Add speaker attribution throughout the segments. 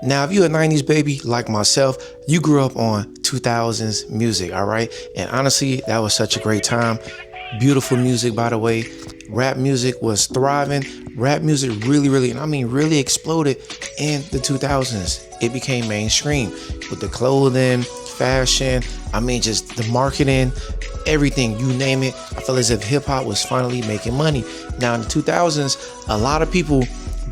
Speaker 1: Now, if you're a 90s baby like myself, you grew up on 2000s music, all right? And honestly, that was such a great time. Beautiful music, by the way. Rap music was thriving. Rap music really exploded in the 2000s. It became mainstream with the clothing, fashion, just the marketing, everything, you name it. I feel as if hip hop was finally making money. Now in the 2000s, a lot of people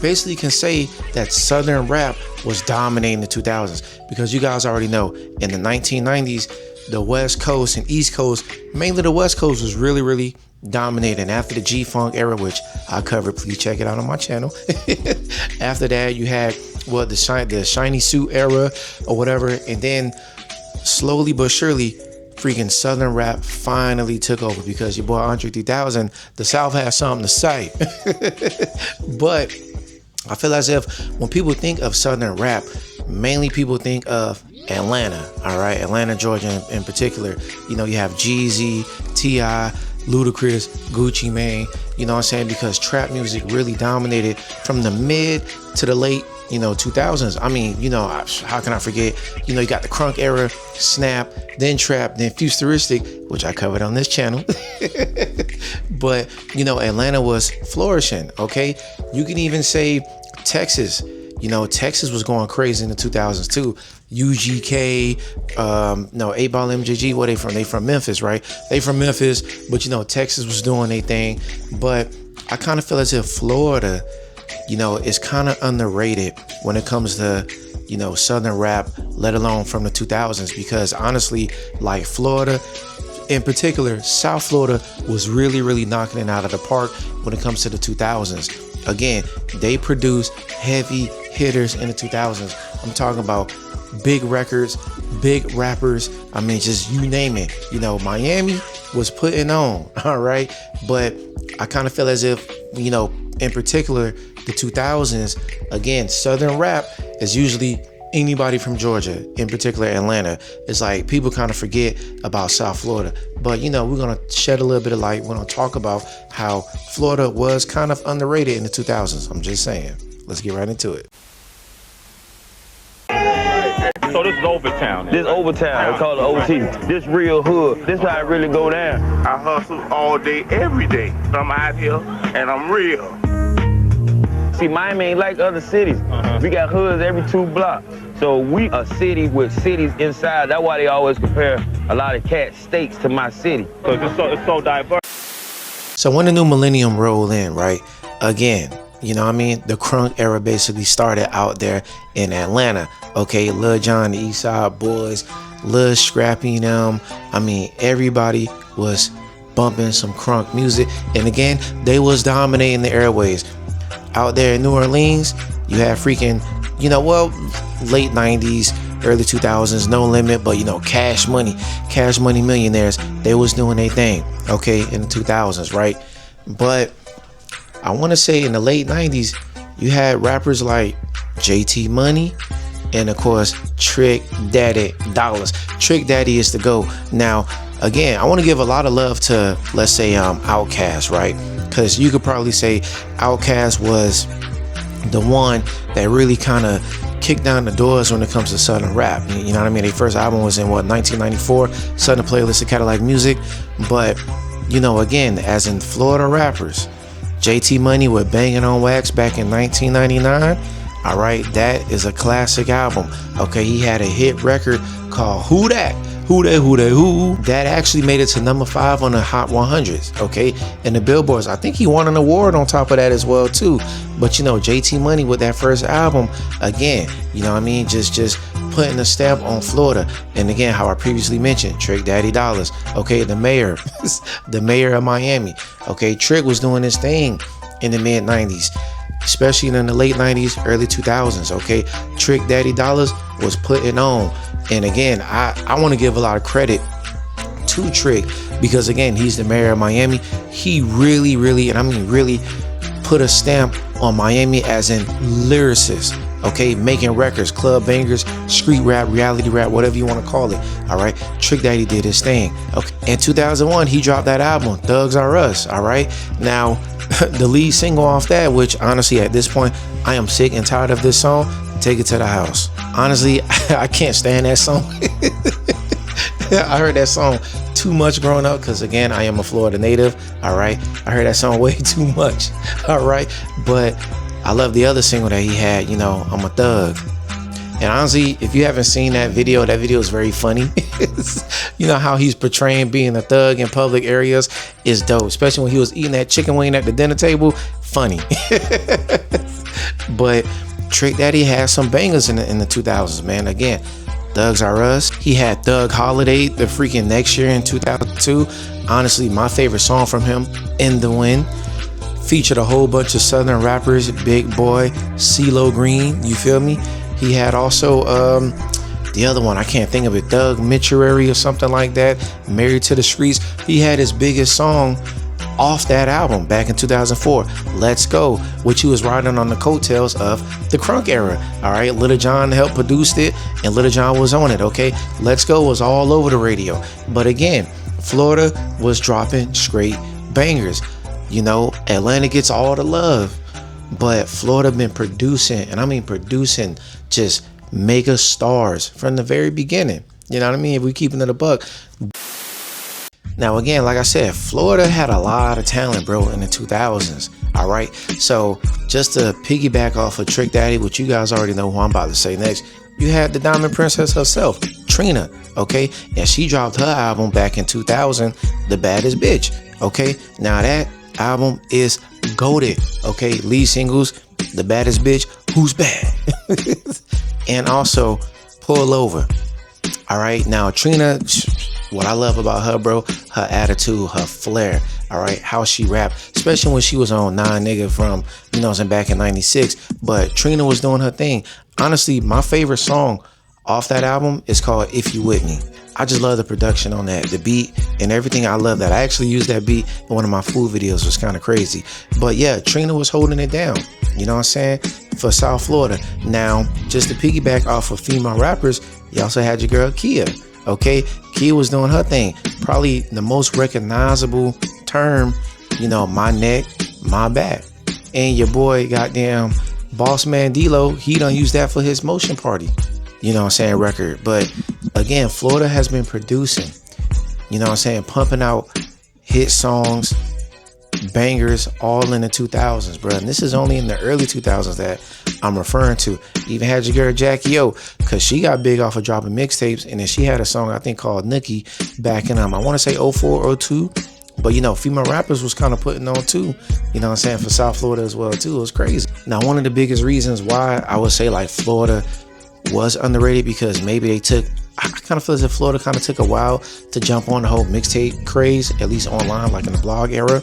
Speaker 1: basically can say that Southern rap was dominating the 2000s, because you guys already know in the 1990s, the West Coast and East Coast, mainly the West Coast, was really dominating. After the G-Funk era, which I covered, please check it out on my channel. After that, you had the shiny suit era or whatever, and then slowly but surely, freaking Southern rap finally took over, because your boy Andre 3000, the South has something to say. But I feel as if when people think of Southern rap, mainly people think of Atlanta, all right? Atlanta, Georgia in particular. You know, you have Jeezy, T.I., Ludacris, Gucci Mane, you know what I'm saying? Because trap music really dominated from the mid to the late, 2000s. How can I forget? You got the crunk era, snap, then trap, then futuristic, which I covered on this channel. But, Atlanta was flourishing, okay? You can even say Texas. Texas was going crazy in the 2000s too. UGK, 8-Ball MJG, where they from? They from Memphis, right? They from Memphis, but Texas was doing their thing. But I kind of feel as if Florida, is kind of underrated when it comes to, Southern rap, let alone from the 2000s, because honestly, like Florida, in particular, South Florida was really knocking it out of the park when it comes to the 2000s. Again, they produced heavy hitters in the 2000s. I'm talking about big records, big rappers. Just you name it. Miami was putting on, all right? But I kind of feel as if, in particular, the 2000s, again, Southern rap is usually anybody from Georgia, in particular Atlanta. It's like people kind of forget about South Florida. But, we're going to shed a little bit of light. We're going to talk about how Florida was kind of underrated in the 2000s. I'm just saying. Let's get right into it.
Speaker 2: So this is Overtown.
Speaker 3: This Overtown, we call it OT. This real hood. This how it really go down.
Speaker 4: I hustle all day, every day. I'm out here and I'm real.
Speaker 3: See, Miami ain't like other cities. We got hoods every 2 blocks. So we a city with cities inside. That's why they always compare a lot of states to my city.
Speaker 2: So it's so diverse.
Speaker 1: So when the new millennium rolled in, right? Again, the crunk era basically started out there in Atlanta. Okay, Lil Jon, the East Side Boys, Lil Scrappy, them. Everybody was bumping some crunk music. And again, they was dominating the airways. Out there in New Orleans, you had freaking, late 90s, early 2000s, No Limit, but Cash Money Millionaires, they was doing their thing, okay, in the 2000s, right? But I want to say in the late 90s, you had rappers like JT Money and of course Trick Daddy Dollars. Trick Daddy is the GOAT. Now, again, I want to give a lot of love to, let's say, Outkast, right? Because you could probably say Outkast was the one that really kind of kicked down the doors when it comes to Southern rap. You know what I mean? Their first album was in 1994, Southern Playlist of Cadillac Music. But, again, as in Florida rappers, JT Money with Bangin' on Wax back in 1999. All right, that is a classic album. Okay, he had a hit record called Who Dat? Who Dat? Who Dat? Who? That actually made it to number 5 on the Hot 100s. Okay, and the Billboards. I think he won an award on top of that as well too. But JT Money with that first album, again, just putting a stamp on Florida. And again, how I previously mentioned, Trick Daddy Dollars. Okay, the mayor, the mayor of Miami. Okay, Trick was doing his thing in the mid 90s. Especially in the late 90s, early 2000s, okay? Trick Daddy Dollars was putting on. And again, I want to give a lot of credit to Trick because, again, he's the mayor of Miami. He really put a stamp on Miami as in lyricist, okay? Making records, club bangers, street rap, reality rap, whatever you want to call it, all right? Trick Daddy did his thing, okay? In 2001, he dropped that album, Thugs R Us, all right? Now, the lead single off that, which honestly at this point I am sick and tired of this song, Take It to the House. Honestly, I can't stand that song. I heard that song too much growing up because, again, I am a Florida native. All right. I heard that song way too much. All right. But I love the other single that he had, you know, I'm a Thug. And honestly, if you haven't seen that video is very funny. You know how he's portraying being a thug in public areas is dope, especially when he was eating that chicken wing at the dinner table. Funny. But Trick Daddy had some bangers in the 2000s, man. Again, Thugs R Us. He had Thug Holiday the freaking next year in 2002. Honestly, my favorite song from him, In the Wind. Featured a whole bunch of Southern rappers, Big Boy, CeeLo Green, you feel me? He had also the other one, I can't think of it, Doug Mitcherary or something like that, Married to the Streets. He had his biggest song off that album back in 2004, Let's Go, which he was riding on the coattails of the crunk era. All right, Lil Jon helped produce it, and Lil Jon was on it, okay? Let's Go was all over the radio. But again, Florida was dropping straight bangers. You know, Atlanta gets all the love, but Florida been producing, and I mean producing, just mega stars from the very beginning. You know what I mean? If we keeping it a buck. Now, again, like I said, Florida had a lot of talent, bro, in the 2000s. All right. So just to piggyback off of Trick Daddy, which you guys already know who I'm about to say next, you had the Diamond Princess herself, Trina. Okay. And she dropped her album back in 2000, The Baddest Bitch. Okay. Now that album is goated. Okay. Lead singles, The Baddest Bitch, Who's Bad? And also Pull Over. All right. Now, Trina, what I love about her, bro, her attitude, her flair, all right, how she rapped, especially when she was on Nine Nigga from, you know what I'm saying, back in 96. But Trina was doing her thing. Honestly, my favorite song off that album is called If You With Me. I just love the production on that, the beat and everything. I love that. I actually used that beat in one of my food videos. It was kind of crazy. But yeah, Trina was holding it down, you know what I'm saying, for South Florida. Now, just to piggyback off of female rappers, you also had your girl Kia. Okay, Kia was doing her thing. Probably the most recognizable term, you know, my neck, my back. And your boy, goddamn Boss Man D-Lo, he done use that for his Motion Party, you know what I'm saying, record. But again, Florida has been producing, you know what I'm saying, pumping out hit songs, bangers, all in the 2000s, bro. And this is only in the early 2000s that I'm referring to. Even had your girl Jackie O, because she got big off of dropping mixtapes, and then she had a song I think called Nookie back in I want to say 04, 02. But you know, female rappers was kind of putting on too, you know what I'm saying, for South Florida as well too. It was crazy. Now, one of the biggest reasons why I would say like Florida was underrated, because maybe they took, I kind of feel as if Florida kind of took a while to jump on the whole mixtape craze, at least online, like in the blog era.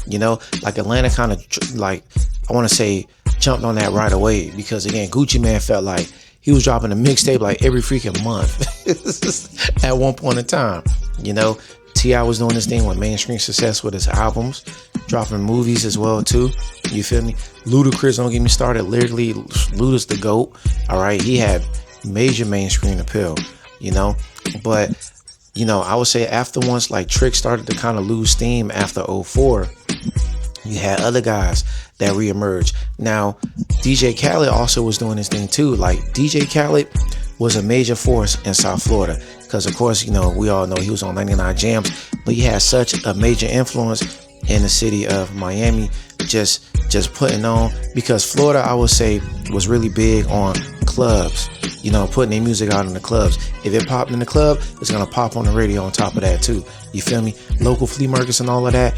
Speaker 1: You know, like Atlanta kind of like, I want to say, jumped on that right away, because again, Gucci Mane felt like he was dropping a mixtape like every freaking month at one point in time. You know, T.I. was doing this thing with mainstream success with his albums, dropping movies as well too. You feel me? Ludacris, don't get me started. Lyrically, Luda's the GOAT. All right, he had major mainstream appeal, you know. But you know, I would say after once like Trick started to kind of lose steam after 04, you had other guys that reemerged. Now, DJ Khaled also was doing this thing too. Like DJ Khaled was a major force in South Florida, because of course, you know, we all know he was on 99 Jams, but he had such a major influence in the city of Miami, just putting on, because Florida, I would say, was really big on clubs, you know, putting their music out in the clubs. If it popped in the club, it's gonna pop on the radio on top of that too. You feel me? Local flea markets and all of that.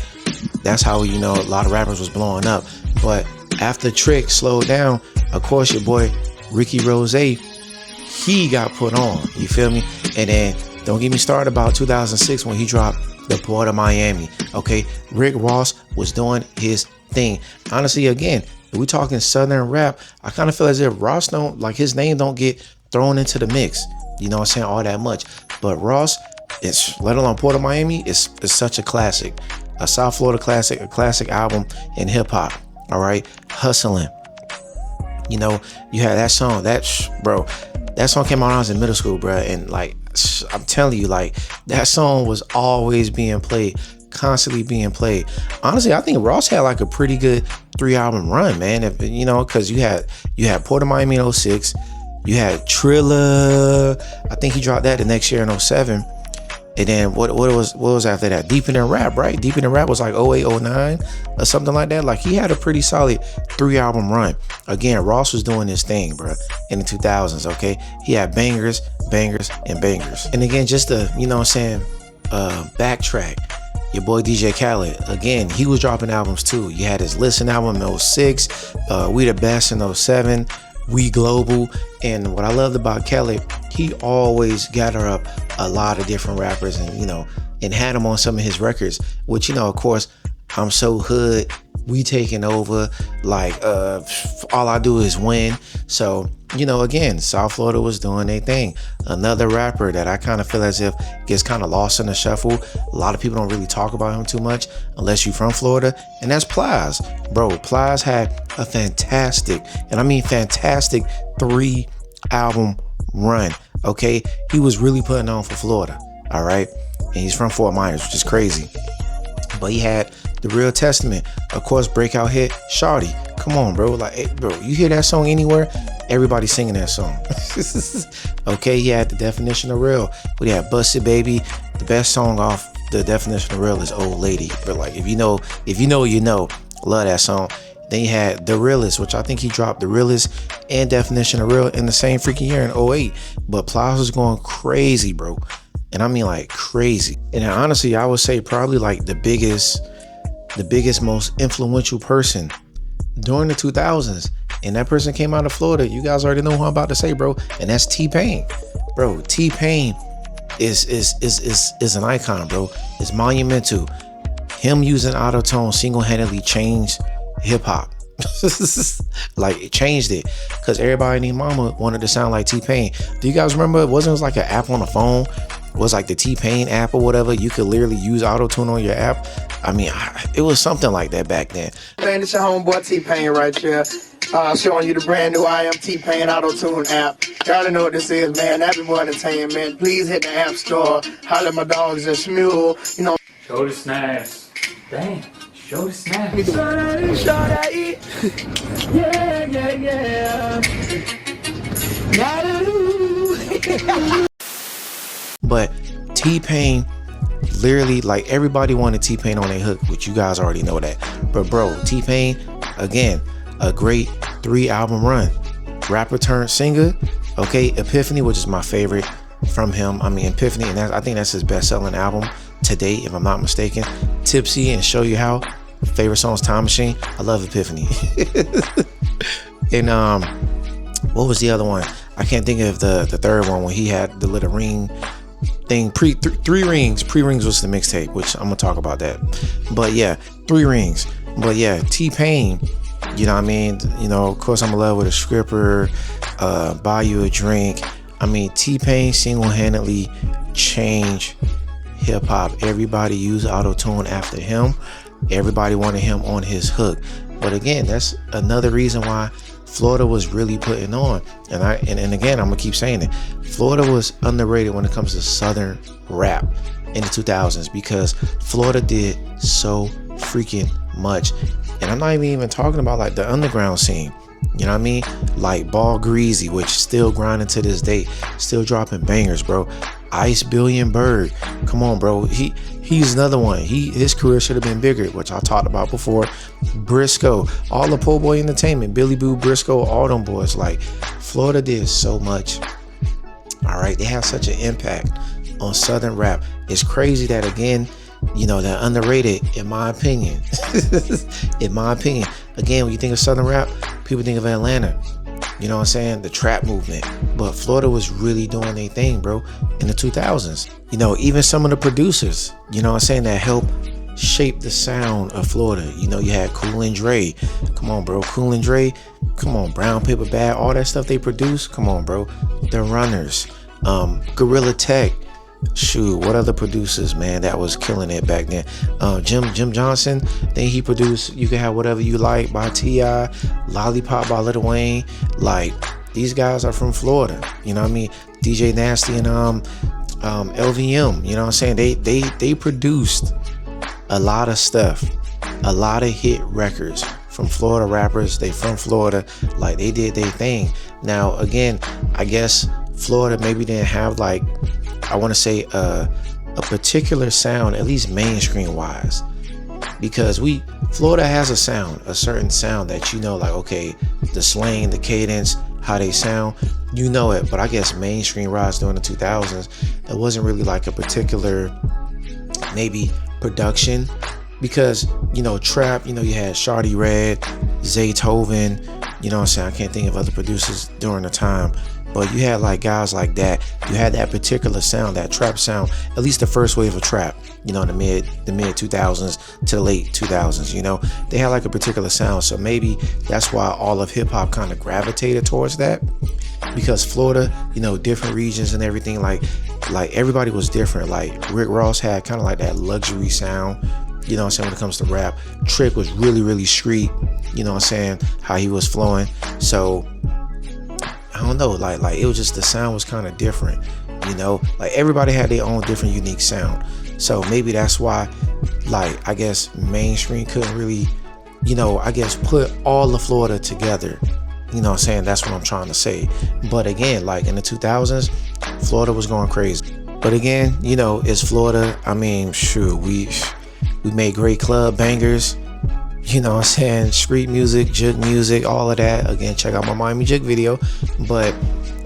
Speaker 1: That's how, you know, a lot of rappers was blowing up. But after Trick slowed down, of course, your boy Ricky Rose, he got put on. You feel me? And then don't get me started about 2006 when he dropped The Port of Miami. Okay, Rick Ross was doing his thing. Honestly, again, if we talking Southern rap, I kind of feel as if Ross don't, like, his name don't get thrown into the mix, you know what I'm saying, all that much. But Ross, it's, let alone Port of Miami, is such a classic, a South Florida classic, a classic album in hip hop. All right, Hustling. You know, you had that song, bro, that song came out when I was in middle school, bro, and like, I'm telling you, like, that song was always being played constantly being played. Honestly, I think Ross had like a pretty good 3-album run, man. If you know, because you had Port of Miami in 06, you had Trilla. I think he dropped that the next year in 07. And then what was after that? Deep in the Rap, right? Deep in the Rap was like 08, 09 or something like that. Like he had a pretty solid 3-album run. Again, Ross was doing his thing, bro, in the 2000s, okay? He had bangers, bangers, and bangers. And again, just to, you know what I'm saying, backtrack, your boy DJ Khaled, again, he was dropping albums too. You had his Listen album in 06, We the Best in 07, We Global. And what I loved about Khaled, he always gathered up a lot of different rappers and, you know, and had them on some of his records, which, you know, of course, I'm So Hood, We Taking Over, like All I Do Is Win. So, you know, again, South Florida was doing their thing. Another rapper that I kind of feel as if gets kind of lost in the shuffle. A lot of people don't really talk about him too much unless you're from Florida, and that's Plies. Bro, Plies had a fantastic, and I mean fantastic, 3-album run. Okay, he was really putting on for Florida. All right, and he's from Fort Myers, which is crazy. But he had The Real Testament, of course, breakout hit Shawty. Come on, bro. Like, hey, bro, you hear that song anywhere, everybody singing that song. Okay, he had The Definition of Real. We had Busted Baby. The best song off The Definition of Real is Old Lady. But like, if you know, you know. Love that song. Then you had The Realest, which I think he dropped The Realest and Definition of Real in the same freaking year in 08. But Plies was going crazy, bro. And I mean like crazy. And honestly, I would say probably like the biggest, most influential person during the 2000s. And that person came out of Florida. You guys already know who I'm about to say, bro. And that's T-Pain. Bro, T-Pain is an icon, bro. It's monumental. Him using auto-tune single-handedly changed hip-hop. Like, it changed it, because everybody and their mama wanted to sound like T-Pain. Do you guys remember? It was like an app on the phone. It was like the T-Pain app or whatever. You could literally use auto-tune on your app. I mean, it was something like that back then.
Speaker 5: Man, it's your homeboy T-Pain right here. Showing you the brand new I Am T-Pain auto-tune app. You already know what this is, man. Avenue Entertainment. Please hit the app store. Holler at my dogs and Smule. You know.
Speaker 6: Show the snaps. Dang. Show the snaps.
Speaker 5: Yeah.
Speaker 1: But T-Pain, literally, like, everybody wanted T-Pain on their hook, which you guys already know that. But bro, T-Pain, again, a great 3-album run. Rapper turned singer. Okay, Epiphany, which is my favorite from him. I mean, Epiphany, and I think that's his best-selling album to date, if I'm not mistaken. Tipsy and Show You How. Favorite songs, Time Machine. I love Epiphany. And what was the other one? I can't think of the third one, when he had the little ring thing. Three Rings. Pre-Rings was the mixtape, which I'm gonna talk about that. But yeah, 3 Rings. But yeah, T-Pain, you know what I mean? You know, of course, I'm in love with a Scripper, Buy You a Drink. I mean, T-Pain single-handedly changed hip-hop. Everybody used auto-tune after him. Everybody wanted him on his hook. But again, that's another reason why Florida was really putting on. And again, I'm gonna keep saying it. Florida was underrated when it comes to Southern rap in the 2000s, because Florida did so freaking much. And I'm not even talking about like the underground scene. You know what I mean? Like Ball Greasy, which still grinding to this day, still dropping bangers, bro. Ice Billion Bird, come on, bro. He's another one. His career should have been bigger, which I talked about before. Briscoe, all the Po' Boy Entertainment, Billy Boo, Briscoe, all them boys. Like, Florida did so much. All right, they have such an impact on Southern rap. It's crazy that, again, you know, they're underrated, in my opinion. In my opinion. Again, when you think of Southern rap, people think of Atlanta. You know what I'm saying? The trap movement. But Florida was really doing their thing, bro, in the 2000s. You know, even some of the producers, you know what I'm saying, that helped shape the sound of Florida. You know, you had Cool and Dre. Come on, bro. Cool and Dre. Come on. Brown Paper Bag. All that stuff they produced. Come on, bro. The Runners. Gorilla Tech. Shoot, what other producers, man, that was killing it back then? Jim Johnson. Then he produced You Can Have Whatever You Like by T.I., Lollipop by Lil Wayne. Like, these guys are from Florida. You know what I mean? DJ Nasty and LVM. You know what I'm saying? They produced a lot of stuff, a lot of hit records from Florida rappers. They from Florida, like they did their thing. Now again, I guess Florida maybe didn't have like, I want to say a particular sound, at least mainstream wise, because Florida has a sound, a certain sound that you know, like, okay, the slang, the cadence, how they sound, you know it. But I guess mainstream rise during the 2000s, there wasn't really like a particular maybe production, because you know, trap, you know, you had Shardy Red, Zaytoven, you know what I'm saying, I can't think of other producers during the time, but you had like guys like that. You had that particular sound, that trap sound, at least the first wave of trap, you know, in the mid 2000s to the late 2000s, you know, they had like a particular sound. So maybe that's why all of hip hop kind of gravitated towards that, because Florida, you know, different regions and everything, like everybody was different. Like Rick Ross had kind of like that luxury sound, you know what I'm saying, when it comes to rap. Trick was really, really street, you know what I'm saying, how he was flowing. So I don't know, like it was just, the sound was kind of different, you know, like everybody had their own different unique sound. So maybe that's why, like, I guess mainstream couldn't really, you know, I guess put all of Florida together, you know what I'm saying. That's what I'm trying to say. But again, like in the 2000s, Florida was going crazy. But again, you know, it's Florida. I mean, sure, we made great club bangers, you know what I'm saying, street music, jug music, all of that. Again, check out my Miami Jug video. But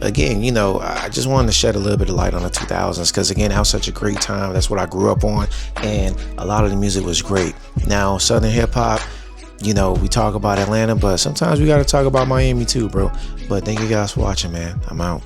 Speaker 1: again, you know, I just wanted to shed a little bit of light on the 2000s, because again, that was such a great time. That's what I grew up on, and a lot of the music was great. Now, Southern hip hop, you know, we talk about Atlanta, but sometimes we got to talk about Miami too, bro. But thank you guys for watching, man. I'm out.